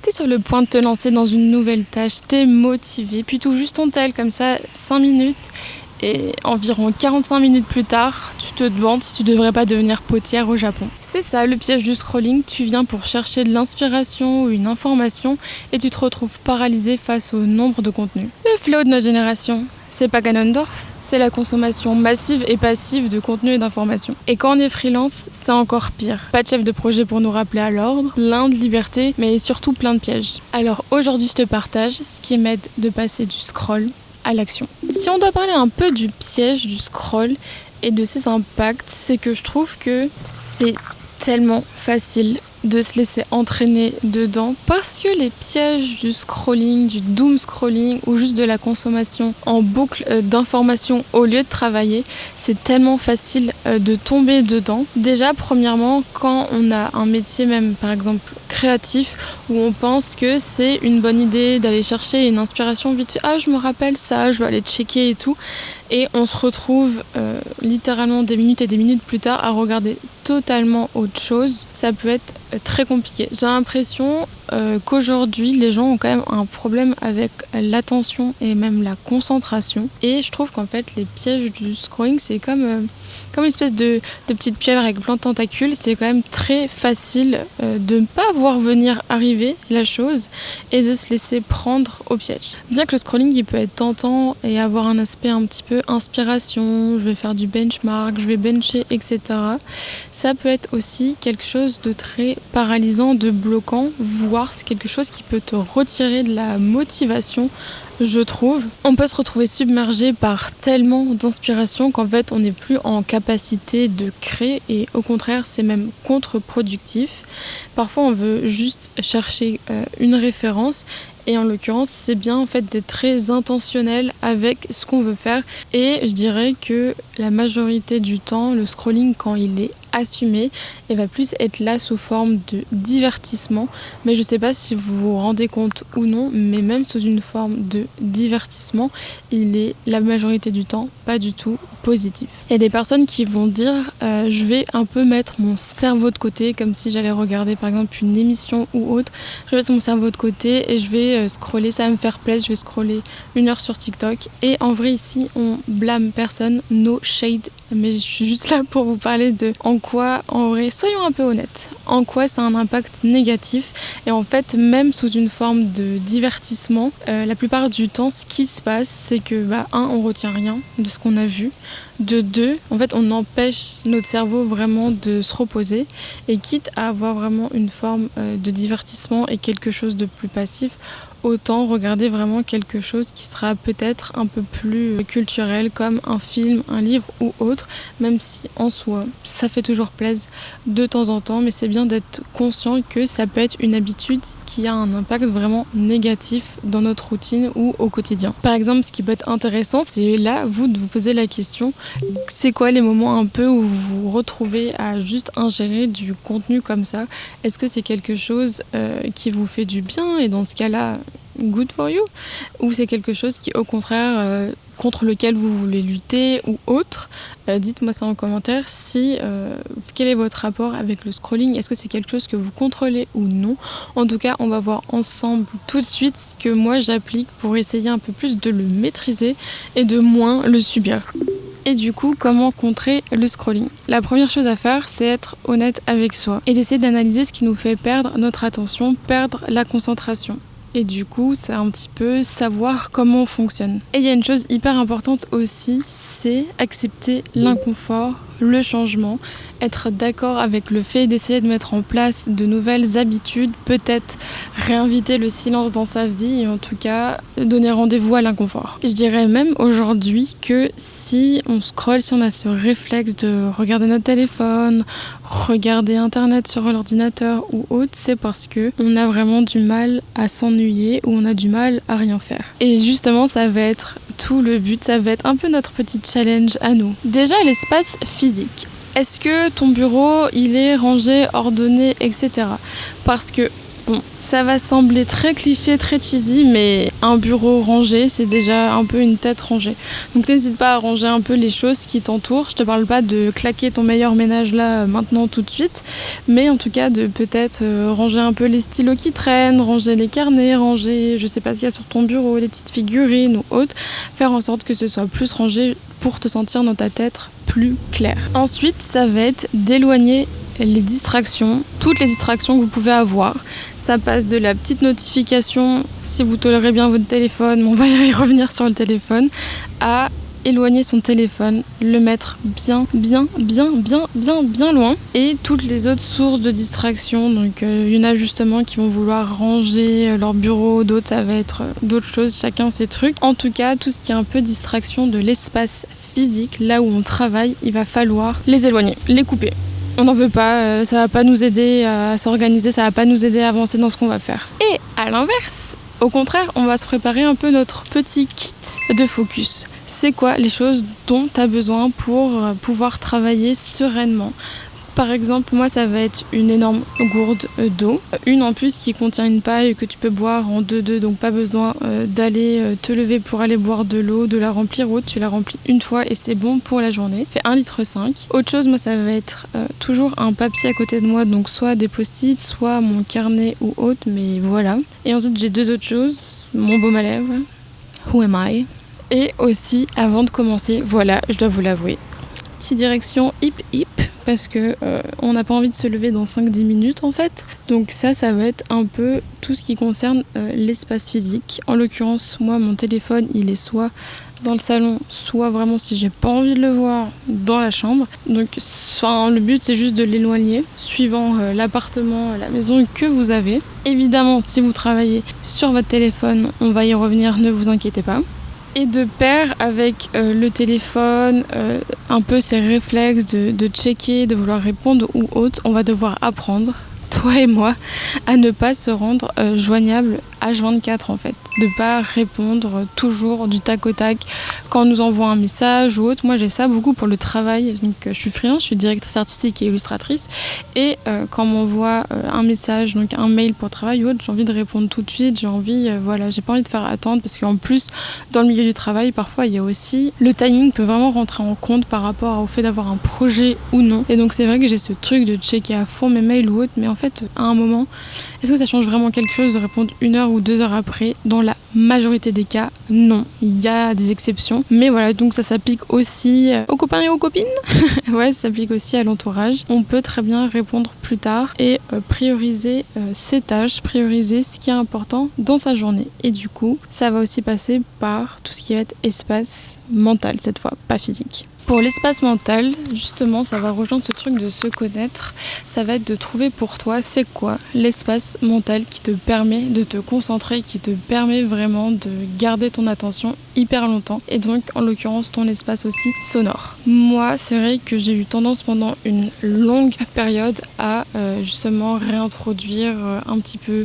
T'es sur le point de te lancer dans une nouvelle tâche, t'es motivé, puis tu ouvres juste ton tel comme ça, 5 minutes, et environ 45 minutes plus tard, tu te demandes si tu devrais pas devenir potière au Japon. C'est ça le piège du scrolling, tu viens pour chercher de l'inspiration ou une information et tu te retrouves paralysé face au nombre de contenus. Le fléau de notre génération, c'est pas Ganondorf, c'est la consommation massive et passive de contenu et d'informations. Et quand on est freelance, c'est encore pire. Pas de chef de projet pour nous rappeler à l'ordre, plein de liberté, mais surtout plein de pièges. Alors aujourd'hui, je te partage ce qui m'aide de passer du scroll à l'action. Si on doit parler un peu du piège du scroll et de ses impacts, c'est que je trouve que c'est tellement facile de se laisser entraîner dedans parce que les pièges du scrolling, du doom scrolling ou juste de la consommation en boucle d'informations au lieu de travailler, c'est tellement facile de tomber dedans. Déjà, premièrement, quand on a un métier même par exemple créatif où on pense que c'est une bonne idée d'aller chercher une inspiration vite fait, ah je me rappelle ça, je vais aller checker et tout, et on se retrouve littéralement des minutes et des minutes plus tard à regarder totalement autre chose. Ça peut être très compliqué. J'ai l'impression qu'aujourd'hui les gens ont quand même un problème avec l'attention et même la concentration, et je trouve qu'en fait les pièges du scrolling c'est comme une espèce de petite pieuvre avec plein de tentacules. C'est quand même très facile de ne pas voir venir arriver la chose et de se laisser prendre au piège. Bien que le scrolling il peut être tentant et avoir un aspect un petit peu inspiration, je vais faire du benchmark, je vais bencher, etc. Ça peut être aussi quelque chose de très paralysant, de bloquant, voire c'est quelque chose qui peut te retirer de la motivation, je trouve. On peut se retrouver submergé par tellement d'inspiration qu'en fait on n'est plus en capacité de créer, et au contraire c'est même contre-productif. Parfois on veut juste chercher une référence, et en l'occurrence c'est bien en fait d'être très intentionnel avec ce qu'on veut faire. Et je dirais que la majorité du temps le scrolling, quand il est assumé, et va plus être là sous forme de divertissement. Mais je sais pas si vous vous rendez compte ou non, mais même sous une forme de divertissement, il est la majorité du temps pas du tout positif. Il y a des personnes qui vont dire je vais un peu mettre mon cerveau de côté, comme si j'allais regarder par exemple une émission ou autre. Je vais mettre mon cerveau de côté et je vais scroller, ça va me faire plaisir, je vais scroller 1 heure sur TikTok. Et en vrai ici on blâme personne, no shade, mais je suis juste là pour vous parler de en quoi, en vrai, soyons un peu honnêtes, en quoi ça a un impact négatif. Et en fait, même sous une forme de divertissement, la plupart du temps, ce qui se passe, c'est que, on retient rien de ce qu'on a vu. De 2, en fait, on empêche notre cerveau vraiment de se reposer. Et quitte à avoir vraiment une forme de divertissement et quelque chose de plus passif, autant regarder vraiment quelque chose qui sera peut-être un peu plus culturel, comme un film, un livre ou autre, même si en soi ça fait toujours plaisir de temps en temps, mais c'est bien d'être conscient que ça peut être une habitude qui a un impact vraiment négatif dans notre routine ou au quotidien. Par exemple, ce qui peut être intéressant, c'est là vous de vous poser la question, c'est quoi les moments un peu où vous vous retrouvez à juste ingérer du contenu comme ça? Est-ce que c'est quelque chose qui vous fait du bien, et dans ce cas-là good for you, ou c'est quelque chose qui au contraire contre lequel vous voulez lutter ou autre? Dites-moi ça en commentaire. Quel est votre rapport avec le scrolling? Est-ce que c'est quelque chose que vous contrôlez ou non? En tout cas, on va voir ensemble tout de suite ce que moi j'applique pour essayer un peu plus de le maîtriser et de moins le subir. Et du coup, comment contrer le scrolling? La première chose à faire, c'est être honnête avec soi et d'essayer d'analyser ce qui nous fait perdre notre attention, perdre la concentration. Et du coup, c'est un petit peu savoir comment on fonctionne. Et il y a une chose hyper importante aussi, c'est accepter l'inconfort, le changement, être d'accord avec le fait d'essayer de mettre en place de nouvelles habitudes, peut-être réinviter le silence dans sa vie, et en tout cas donner rendez-vous à l'inconfort. Je dirais même aujourd'hui que si on scrolle, si on a ce réflexe de regarder notre téléphone, regarder internet sur l'ordinateur ou autre, c'est parce que on a vraiment du mal à s'ennuyer ou on a du mal à rien faire. Et justement, ça va être tout le but, ça va être un peu notre petit challenge à nous. Déjà, l'espace physique. Est-ce que ton bureau, il est rangé, ordonné, etc. Parce que Bon, ça va sembler très cliché, très cheesy, mais un bureau rangé, c'est déjà un peu une tête rangée. Donc n'hésite pas à ranger un peu les choses qui t'entourent. Je te parle pas de claquer ton meilleur ménage là maintenant tout de suite, mais en tout cas de peut-être ranger un peu les stylos qui traînent, ranger les carnets, ranger je sais pas ce qu'il y a sur ton bureau, les petites figurines ou autres, faire en sorte que ce soit plus rangé pour te sentir dans ta tête plus clair. Ensuite, ça va être d'éloigner les distractions, toutes les distractions que vous pouvez avoir. Ça passe de la petite notification, si vous tolérez bien votre téléphone, on va y revenir sur le téléphone, à éloigner son téléphone, le mettre bien loin, et toutes les autres sources de distraction. Donc il y en a justement qui vont vouloir ranger leur bureau, d'autres ça va être d'autres choses, chacun ses trucs. En tout cas, tout ce qui est un peu distraction de l'espace physique, là où on travaille, il va falloir les éloigner, les couper. On n'en veut pas, ça va pas nous aider à s'organiser, ça va pas nous aider à avancer dans ce qu'on va faire. Et à l'inverse, au contraire, on va se préparer un peu notre petit kit de focus. C'est quoi les choses dont tu as besoin pour pouvoir travailler sereinement ? Par exemple, moi, ça va être une énorme gourde d'eau. Une en plus qui contient une paille que tu peux boire en 2-2, donc pas besoin d'aller te lever pour aller boire de l'eau, de la remplir ou autre. Tu la remplis une fois et c'est bon pour la journée. Fait 1,5 litre. Autre chose, moi, ça va être toujours un papier à côté de moi, donc soit des post-it, soit mon carnet ou autre, mais voilà. Et ensuite, j'ai 2 autres choses. Mon baume à lèvres, Who Am I ? Et aussi, avant de commencer, voilà, je dois vous l'avouer, petite direction hip hip, parce que on n'a pas envie de se lever dans 5-10 minutes en fait. Donc ça va être un peu tout ce qui concerne l'espace physique. En l'occurrence, moi, mon téléphone, il est soit dans le salon, soit vraiment, si j'ai pas envie de le voir, dans la chambre. Donc le but, c'est juste de l'éloigner, suivant l'appartement, la maison que vous avez. Évidemment, si vous travaillez sur votre téléphone, on va y revenir, ne vous inquiétez pas. Et de pair avec le téléphone, un peu ces réflexes de checker, de vouloir répondre ou autre, on va devoir apprendre, toi et moi, à ne pas se rendre joignable H24 en fait. De pas répondre toujours du tac au tac quand on nous envoie un message ou autre. Moi j'ai ça beaucoup pour le travail, donc je suis freelance, je suis directrice artistique et illustratrice, et quand on m'envoie un message, donc un mail pour travail ou autre, j'ai envie de répondre tout de suite, j'ai pas envie de faire attendre, parce qu'en plus dans le milieu du travail, parfois il y a aussi le timing peut vraiment rentrer en compte par rapport au fait d'avoir un projet ou non, et donc c'est vrai que j'ai ce truc de checker à fond mes mails ou autre, mais en fait à un moment, est-ce que ça change vraiment quelque chose de répondre 1 heure ou 2 heures après? Dans la majorité des cas, non. Il y a des exceptions. Mais voilà, donc ça s'applique aussi aux copains et aux copines. Ouais, ça s'applique aussi à l'entourage. On peut très bien répondre plus tard et prioriser ses tâches, prioriser ce qui est important dans sa journée. Et du coup, ça va aussi passer par tout ce qui va être espace mental cette fois, pas physique. Pour l'espace mental, justement, ça va rejoindre ce truc de se connaître. Ça va être de trouver pour toi, c'est quoi l'espace mental qui te permet de te concentrer, qui te permet vraiment de garder ton attention hyper longtemps. Et donc, en l'occurrence, ton espace aussi sonore. Moi, c'est vrai que j'ai eu tendance pendant une longue période à justement réintroduire un petit peu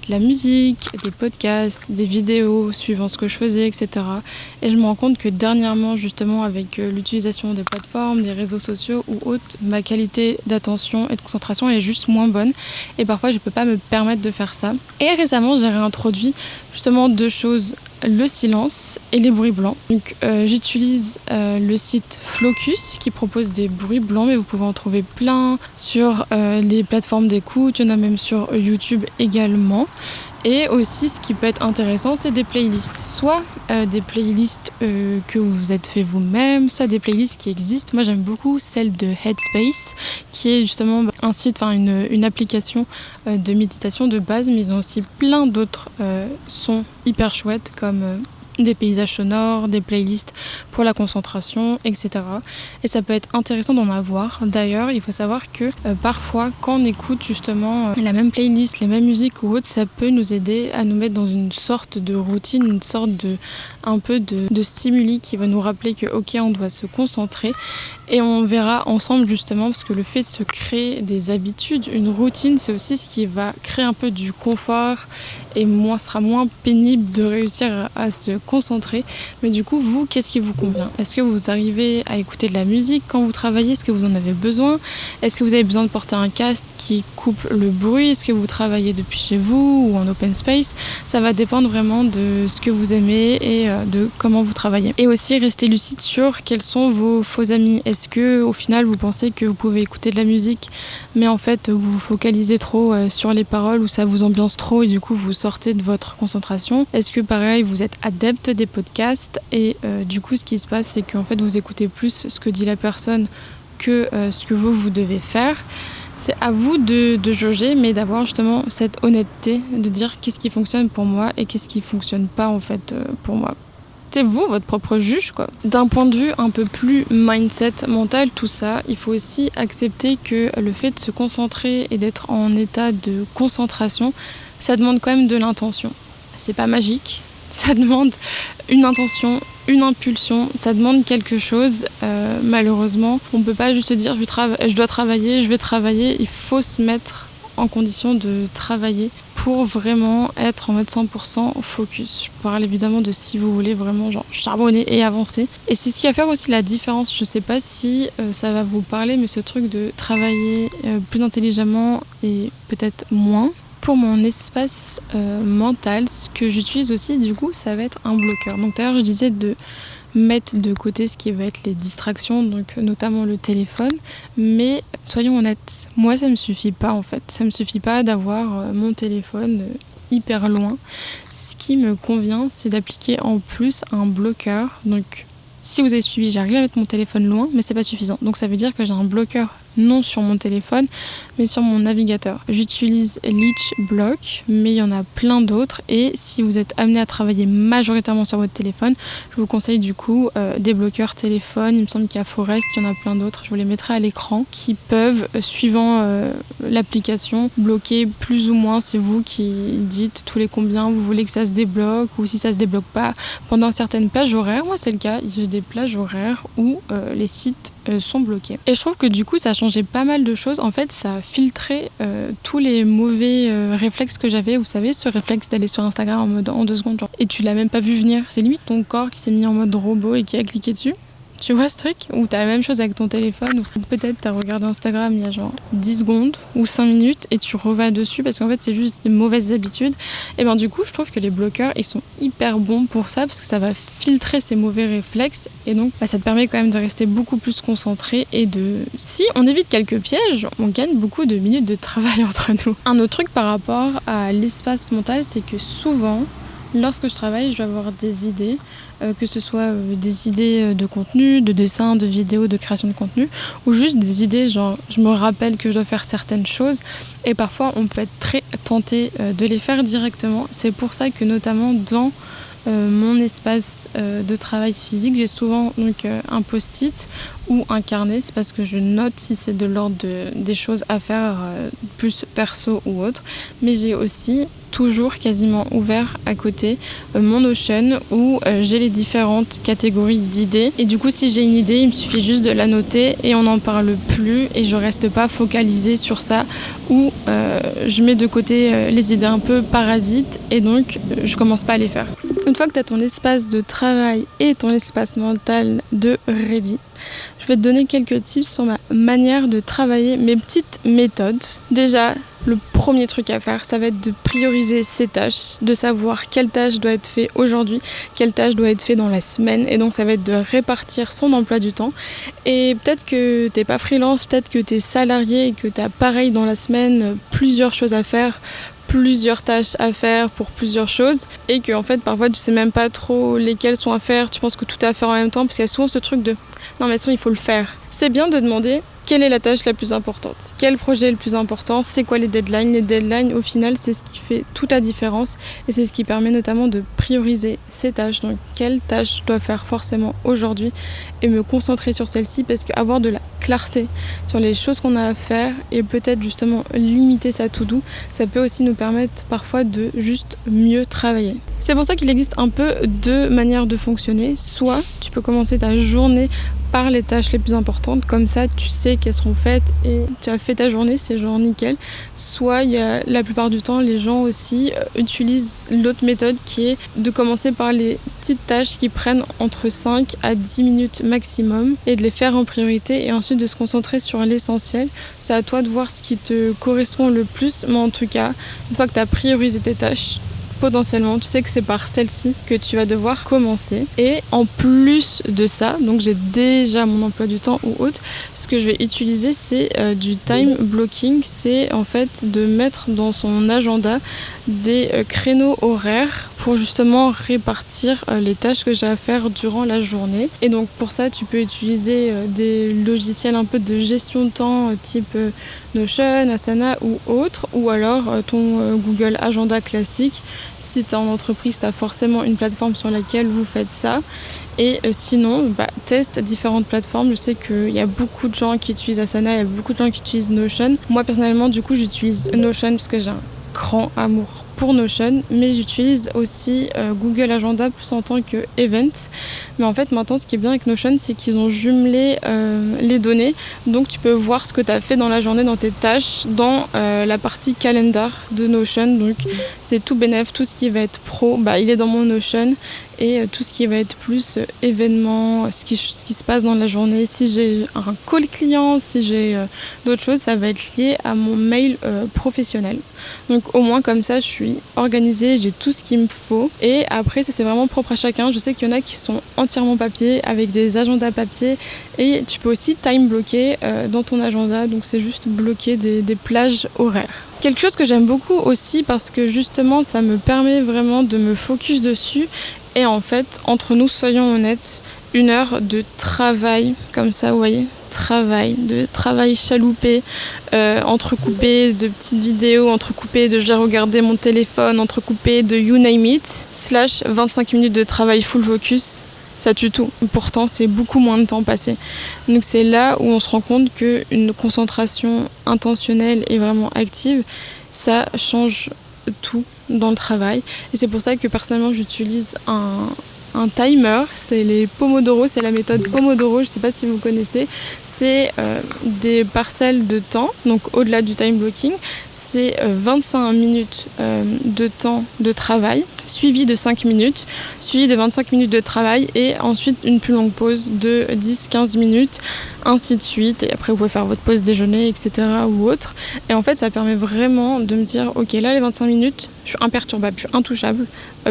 la musique, des podcasts, des vidéos, suivant ce que je faisais, etc. Et je me rends compte que dernièrement, justement, avec l'utilisation des plateformes, des réseaux sociaux ou autres, ma qualité d'attention et de concentration est juste moins bonne. Et parfois, je ne peux pas me permettre de faire ça. Et récemment, j'ai réintroduit justement 2 choses, le silence et les bruits blancs. Donc j'utilise le site Flocus qui propose des bruits blancs, mais vous pouvez en trouver plein sur les plateformes d'écoute, il y en a même sur YouTube également. Et aussi, ce qui peut être intéressant, c'est des playlists. Soit des playlists que vous êtes fait vous-même, soit des playlists qui existent. Moi, j'aime beaucoup celle de Headspace, qui est justement un site, une application de méditation de base, mais ils ont aussi plein d'autres sons hyper chouettes, comme des paysages sonores, des playlists pour la concentration, etc. Et ça peut être intéressant d'en avoir. D'ailleurs, il faut savoir que parfois, quand on écoute justement la même playlist, les mêmes musiques ou autres, ça peut nous aider à nous mettre dans une sorte de routine, une sorte de stimuli qui va nous rappeler que ok, on doit se concentrer. Et on verra ensemble justement, parce que le fait de se créer des habitudes, une routine, c'est aussi ce qui va créer un peu du confort et sera moins pénible de réussir à se concentrer. Mais du coup, vous, qu'est-ce qui vous convient ? Est-ce que vous arrivez à écouter de la musique quand vous travaillez ? Est-ce que vous en avez besoin ? Est-ce que vous avez besoin de porter un casque qui coupe le bruit ? Est-ce que vous travaillez depuis chez vous ou en open space ? Ça va dépendre vraiment de ce que vous aimez et de comment vous travaillez. Et aussi, restez lucide sur quels sont vos faux amis. Est-ce que au final vous pensez que vous pouvez écouter de la musique mais en fait vous vous focalisez trop sur les paroles ou ça vous ambiance trop et du coup vous sortez de votre concentration? Est-ce que pareil vous êtes adepte des podcasts et du coup ce qui se passe c'est qu'en fait vous écoutez plus ce que dit la personne que ce que vous devez faire? C'est à vous de jauger, mais d'avoir justement cette honnêteté de dire qu'est-ce qui fonctionne pour moi et qu'est-ce qui fonctionne pas en fait pour moi. C'est vous, votre propre juge, quoi. D'un point de vue un peu plus mindset, mental, tout ça, il faut aussi accepter que le fait de se concentrer et d'être en état de concentration, ça demande quand même de l'intention. C'est pas magique, ça demande une intention, une impulsion, ça demande quelque chose. Malheureusement, on peut pas juste se dire je dois travailler, je vais travailler. Il faut se mettre en condition de travailler pour vraiment être en mode 100% focus. Je parle évidemment de si vous voulez vraiment charbonner et avancer. Et c'est ce qui va faire aussi la différence. Je sais pas si ça va vous parler, mais ce truc de travailler plus intelligemment et peut-être moins. Pour mon espace mental, ce que j'utilise aussi, du coup, ça va être un bloqueur. Donc tout à l'heure, je disais de mettre de côté ce qui va être les distractions, donc notamment le téléphone. Mais soyons honnêtes, moi ça me suffit pas en fait. Ça me suffit pas d'avoir mon téléphone hyper loin. Ce qui me convient, c'est d'appliquer en plus un bloqueur. Donc si vous avez suivi, j'arrive à mettre mon téléphone loin, mais c'est pas suffisant. Donc ça veut dire que j'ai un bloqueur non sur mon téléphone, mais sur mon navigateur. J'utilise Leech Block, mais il y en a plein d'autres. Et si vous êtes amené à travailler majoritairement sur votre téléphone, je vous conseille du coup des bloqueurs téléphone. Il me semble qu'il y a Forest, il y en a plein d'autres. Je vous les mettrai à l'écran qui peuvent, suivant l'application, bloquer plus ou moins. C'est vous qui dites tous les combien vous voulez que ça se débloque ou si ça se débloque pas pendant certaines plages horaires. Moi, c'est le cas. J'ai des plages horaires où les sites sont bloqués. Et je trouve que du coup ça a changé pas mal de choses. En fait ça a filtré tous les mauvais réflexes que j'avais. Vous savez, ce réflexe d'aller sur Instagram en mode en 2 secondes et tu l'as même pas vu venir. C'est limite ton corps qui s'est mis en mode robot et qui a cliqué dessus. Tu vois ce truc ? Ou t'as la même chose avec ton téléphone, ou peut-être t'as regardé Instagram il y a 10 secondes ou 5 minutes et tu revas dessus parce qu'en fait c'est juste des mauvaises habitudes. Et ben du coup je trouve que les bloqueurs ils sont hyper bons pour ça parce que ça va filtrer ces mauvais réflexes et donc ça te permet quand même de rester beaucoup plus concentré et si on évite quelques pièges, on gagne beaucoup de minutes de travail entre nous. Un autre truc par rapport à l'espace mental, c'est que souvent lorsque je travaille, je vais avoir des idées, que ce soit des idées de contenu, de dessin, de vidéo, de création de contenu, ou juste des idées, je me rappelle que je dois faire certaines choses, et parfois on peut être très tenté de les faire directement. C'est pour ça que notamment dans mon espace de travail physique, j'ai souvent donc un post-it ou un carnet, c'est parce que je note si c'est de l'ordre des choses à faire plus perso ou autre, mais j'ai aussi toujours quasiment ouvert à côté mon Notion où j'ai les différentes catégories d'idées et du coup si j'ai une idée il me suffit juste de la noter et on n'en parle plus et je reste pas focalisée sur ça ou je mets de côté les idées un peu parasites et donc je commence pas à les faire. Une fois que tu as ton espace de travail et ton espace mental de ready, je vais te donner quelques tips sur ma manière de travailler, mes petites méthodes. Déjà, le premier truc à faire, ça va être de prioriser ses tâches, de savoir quelle tâche doit être faite aujourd'hui, quelle tâche doit être faite dans la semaine. Et donc, ça va être de répartir son emploi du temps. Et peut-être que t'es pas freelance, peut-être que t'es salarié et que t'as pareil dans la semaine plusieurs choses à faire, plusieurs tâches à faire pour plusieurs choses et que en fait parfois tu sais même pas trop lesquelles sont à faire, tu penses que tout est à faire en même temps parce qu'il y a souvent ce truc de non mais sinon il faut le faire. C'est bien de demander quelle est la tâche la plus importante, quel projet est le plus important, c'est quoi les deadlines. Les deadlines au final c'est ce qui fait toute la différence et c'est ce qui permet notamment de prioriser ces tâches, donc quelle tâche je dois faire forcément aujourd'hui et me concentrer sur celle-ci parce qu'avoir de la clarté sur les choses qu'on a à faire et peut-être justement limiter sa to-do, ça peut aussi nous permettre parfois de juste mieux travailler. C'est pour ça qu'il existe un peu deux manières de fonctionner. Soit tu peux commencer ta journée par les tâches les plus importantes, comme ça tu sais qu'elles seront faites et tu as fait ta journée, c'est genre nickel. Soit la plupart du temps les gens aussi utilisent l'autre méthode qui est de commencer par les petites tâches qui prennent entre 5 à 10 minutes maximum et de les faire en priorité et ensuite de se concentrer sur l'essentiel. C'est à toi de voir ce qui te correspond le plus, mais en tout cas, une fois que tu as priorisé tes tâches, potentiellement, tu sais que c'est par celle-ci que tu vas devoir commencer. Et en plus de ça, donc j'ai déjà mon emploi du temps ou autre, ce que je vais utiliser, c'est du time blocking. C'est en fait de mettre dans son agenda des créneaux horaires pour justement répartir les tâches que j'ai à faire durant la journée. Et donc pour ça, tu peux utiliser des logiciels un peu de gestion de temps type Notion, Asana ou autre, ou alors ton Google Agenda classique. Si tu es en entreprise, tu as forcément une plateforme sur laquelle vous faites ça. Et sinon, teste différentes plateformes. Je sais qu'il y a beaucoup de gens qui utilisent Asana, il y a beaucoup de gens qui utilisent Notion. Moi personnellement, du coup, j'utilise Notion parce que j'ai un grand amour pour Notion, mais j'utilise aussi Google Agenda plus en tant que event. Mais en fait, maintenant, ce qui est bien avec Notion, c'est qu'ils ont jumelé les données. Donc, tu peux voir ce que tu as fait dans la journée, dans tes tâches, dans la partie calendar de Notion. Donc, c'est tout bénef, tout ce qui va être pro, il est dans mon Notion. Et tout ce qui va être plus événement, ce qui se passe dans la journée. Si j'ai un call client, si j'ai d'autres choses, ça va être lié à mon mail professionnel. Donc au moins comme ça, je suis organisée, j'ai tout ce qu'il me faut. Et après, ça c'est vraiment propre à chacun. Je sais qu'il y en a qui sont entièrement papier, avec des agendas papier. Et tu peux aussi time bloquer dans ton agenda. Donc c'est juste bloquer des plages horaires. Quelque chose que j'aime beaucoup aussi parce que justement, ça me permet vraiment de me focus dessus. Et en fait, entre nous, soyons honnêtes, 1 heure de travail, comme ça, vous voyez, travail chaloupé, entrecoupé de petites vidéos, entrecoupé de j'ai regardé mon téléphone, entrecoupé de you name it, / 25 minutes de travail full focus, ça tue tout. Pourtant, c'est beaucoup moins de temps passé. Donc c'est là où on se rend compte qu'une concentration intentionnelle et vraiment active, ça change tout dans le travail. Et c'est pour ça que personnellement j'utilise un timer, c'est les Pomodoro, c'est la méthode Pomodoro, je ne sais pas si vous connaissez, c'est des parcelles de temps, donc au-delà du time blocking, c'est 25 minutes de temps de travail, suivi de 5 minutes, suivi de 25 minutes de travail et ensuite une plus longue pause de 10-15 minutes, ainsi de suite. Et après, vous pouvez faire votre pause déjeuner, etc. ou autre. Et en fait, ça permet vraiment de me dire, ok, là, les 25 minutes, je suis imperturbable, je suis intouchable,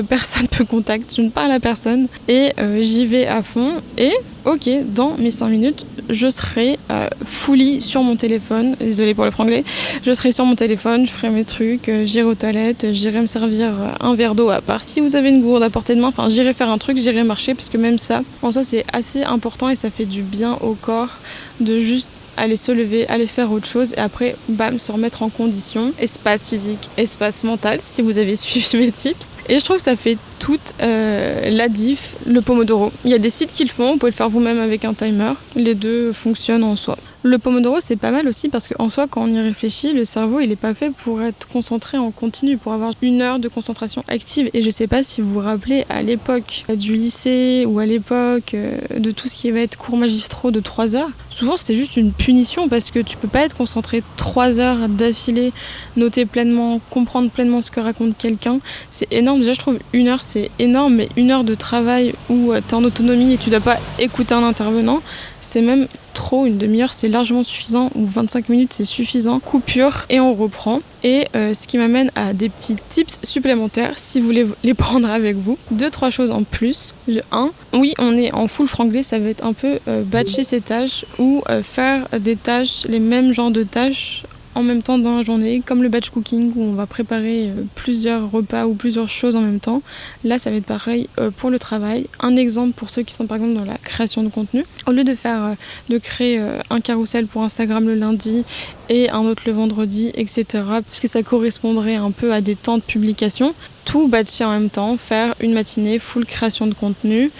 personne ne me contacte, je ne parle à personne et j'y vais à fond. Et ok, dans mes 5 minutes, je serai fully sur mon téléphone, désolée pour le franglais, je serai sur mon téléphone, je ferai mes trucs, j'irai aux toilettes, j'irai me servir un verre d'eau à part si vous avez une gourde à portée de main, enfin j'irai faire un truc, j'irai marcher parce que même ça, en soi c'est assez important et ça fait du bien au corps de juste aller se lever, aller faire autre chose et après, bam, se remettre en condition. Espace physique, espace mental, si vous avez suivi mes tips. Et je trouve que ça fait toute la diff, le Pomodoro. Il y a des sites qui le font, vous pouvez le faire vous-même avec un timer. Les deux fonctionnent en soi. Le Pomodoro, c'est pas mal aussi parce qu'en soi, quand on y réfléchit, le cerveau, il est pas fait pour être concentré en continu, pour avoir 1 heure de concentration active. Et je sais pas si vous vous rappelez, à l'époque du lycée ou à l'époque de tout ce qui va être cours magistraux de 3 heures, souvent c'était juste une punition parce que tu peux pas être concentré 3 heures d'affilée, noter pleinement, comprendre pleinement ce que raconte quelqu'un. C'est énorme. Déjà, je trouve 1 heure, c'est énorme, mais 1 heure de travail où tu es en autonomie et tu dois pas écouter un intervenant, c'est même trop. 1/2 heure c'est largement suffisant ou 25 minutes c'est suffisant, coupure et on reprend. Et ce qui m'amène à des petits tips supplémentaires si vous voulez les prendre avec vous. 2-3 choses en plus. Le 1, oui on est en full franglais, ça va être un peu batcher ses tâches ou faire des tâches, les mêmes genres de tâches en même temps dans la journée, comme le batch cooking où on va préparer plusieurs repas ou plusieurs choses en même temps. Là, ça va être pareil pour le travail. Un exemple pour ceux qui sont par exemple dans la création de contenu. Au lieu de créer un carrousel pour Instagram le lundi et un autre le vendredi, etc., puisque ça correspondrait un peu à des temps de publication, tout batcher en même temps, faire une matinée full création de contenu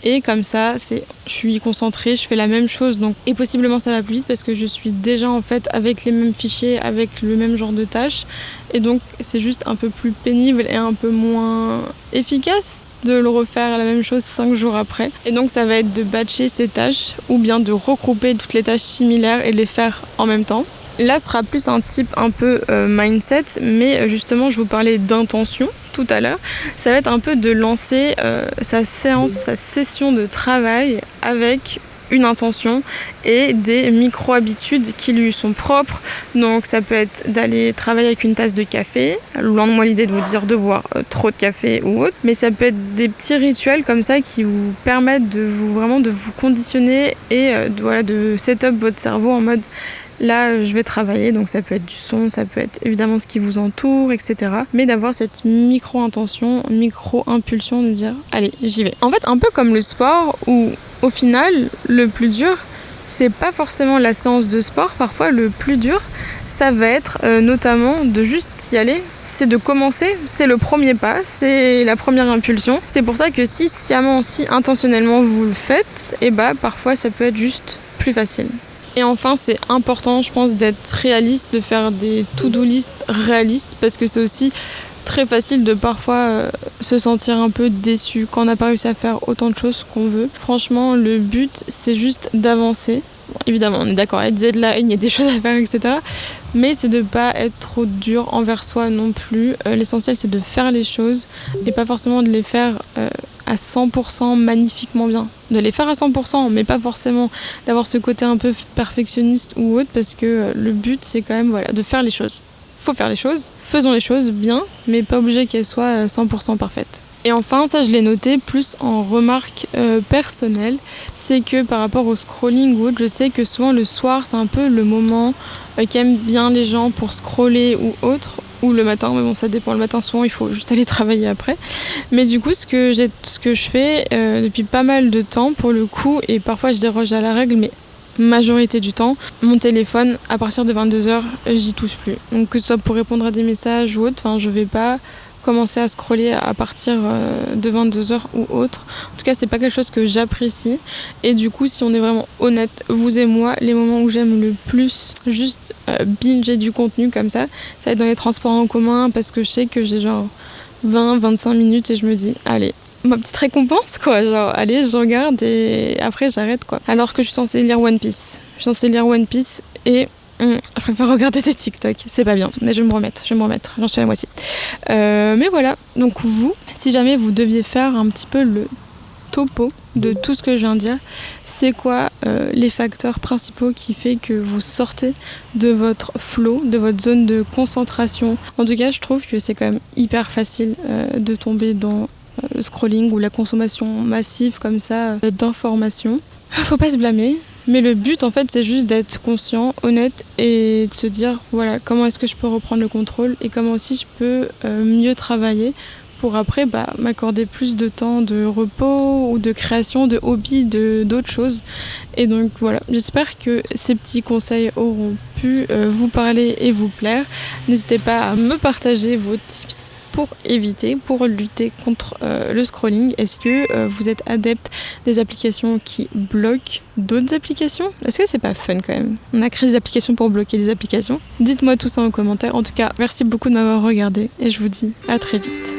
et comme ça je suis concentrée, je fais la même chose donc, et possiblement ça va plus vite parce que je suis déjà en fait avec les mêmes fichiers, avec le même genre de tâches et donc c'est juste un peu plus pénible et un peu moins efficace de le refaire la même chose 5 jours après. Et donc ça va être de batcher ces tâches ou bien de regrouper toutes les tâches similaires et les faire en même temps. Là, ce sera plus un type un peu mindset, mais justement, je vous parlais d'intention tout à l'heure. Ça va être un peu de lancer sa session de travail avec une intention et des micro-habitudes qui lui sont propres. Donc ça peut être d'aller travailler avec une tasse de café, loin de moi l'idée de vous dire de boire trop de café ou autre, mais ça peut être des petits rituels comme ça qui vous permettent de vous conditionner et de set up votre cerveau en mode là je vais travailler, donc ça peut être du son, ça peut être évidemment ce qui vous entoure, etc. Mais d'avoir cette micro-intention, micro-impulsion de dire allez j'y vais. En fait un peu comme le sport où au final le plus dur c'est pas forcément la séance de sport, parfois le plus dur ça va être notamment de juste y aller, c'est de commencer, c'est le premier pas, c'est la première impulsion. C'est pour ça que si sciemment, si intentionnellement vous le faites, et parfois ça peut être juste plus facile. Et enfin, c'est important, je pense, d'être réaliste, de faire des to-do list réalistes, parce que c'est aussi très facile de parfois se sentir un peu déçu quand on n'a pas réussi à faire autant de choses qu'on veut. Franchement, le but, c'est juste d'avancer. Bon, évidemment, on est d'accord, il y a des deadlines, il y a des choses à faire, etc. Mais c'est de ne pas être trop dur envers soi non plus. L'essentiel, c'est de faire les choses et pas forcément de les faire à 100% magnifiquement bien. De les faire à 100%, mais pas forcément d'avoir ce côté un peu perfectionniste ou autre, parce que le but, c'est quand même de faire les choses. Faut faire les choses, faisons les choses bien, mais pas obligé qu'elles soient 100% parfaites. Et enfin, ça je l'ai noté plus en remarque personnelle, c'est que par rapport au scrolling ou autre, je sais que souvent le soir c'est un peu le moment qu'aiment bien les gens pour scroller ou autre, ou le matin, mais bon ça dépend, le matin souvent il faut juste aller travailler après. Mais du coup ce que je fais depuis pas mal de temps pour le coup, et parfois je déroge à la règle, mais majorité du temps, mon téléphone à partir de 22h j'y touche plus. Donc que ce soit pour répondre à des messages ou autre, je vais pas commencer à scroller à partir de 22h ou autre. En tout cas, c'est pas quelque chose que j'apprécie. Et du coup, si on est vraiment honnête, vous et moi, les moments où j'aime le plus juste binger du contenu comme ça va être dans les transports en commun, parce que je sais que j'ai genre 20-25 minutes et je me dis, allez, ma petite récompense quoi, allez je regarde et après j'arrête quoi. Alors que je suis censée lire One Piece. Et je préfère regarder des TikTok, c'est pas bien, mais je vais me remettre, j'en suis à la moitié. Mais voilà, donc vous, si jamais vous deviez faire un petit peu le topo de tout ce que je viens de dire, c'est quoi les facteurs principaux qui fait que vous sortez de votre flow, de votre zone de concentration. En tout cas, je trouve que c'est quand même hyper facile de tomber dans le scrolling ou la consommation massive comme ça d'informations. Faut pas se blâmer. Mais le but, en fait, c'est juste d'être conscient, honnête et de se dire, voilà, comment est-ce que je peux reprendre le contrôle et comment aussi je peux mieux travailler pour après m'accorder plus de temps de repos ou de création, de hobby, d'autres choses. Et donc voilà, j'espère que ces petits conseils auront pu vous parler et vous plaire. N'hésitez pas à me partager vos tips pour lutter contre le scrolling. Est-ce que vous êtes adepte des applications qui bloquent d'autres applications? Est-ce que c'est pas fun quand même? On a créé des applications pour bloquer les applications. Dites-moi tout ça en commentaire. En tout cas, merci beaucoup de m'avoir regardé et je vous dis à très vite.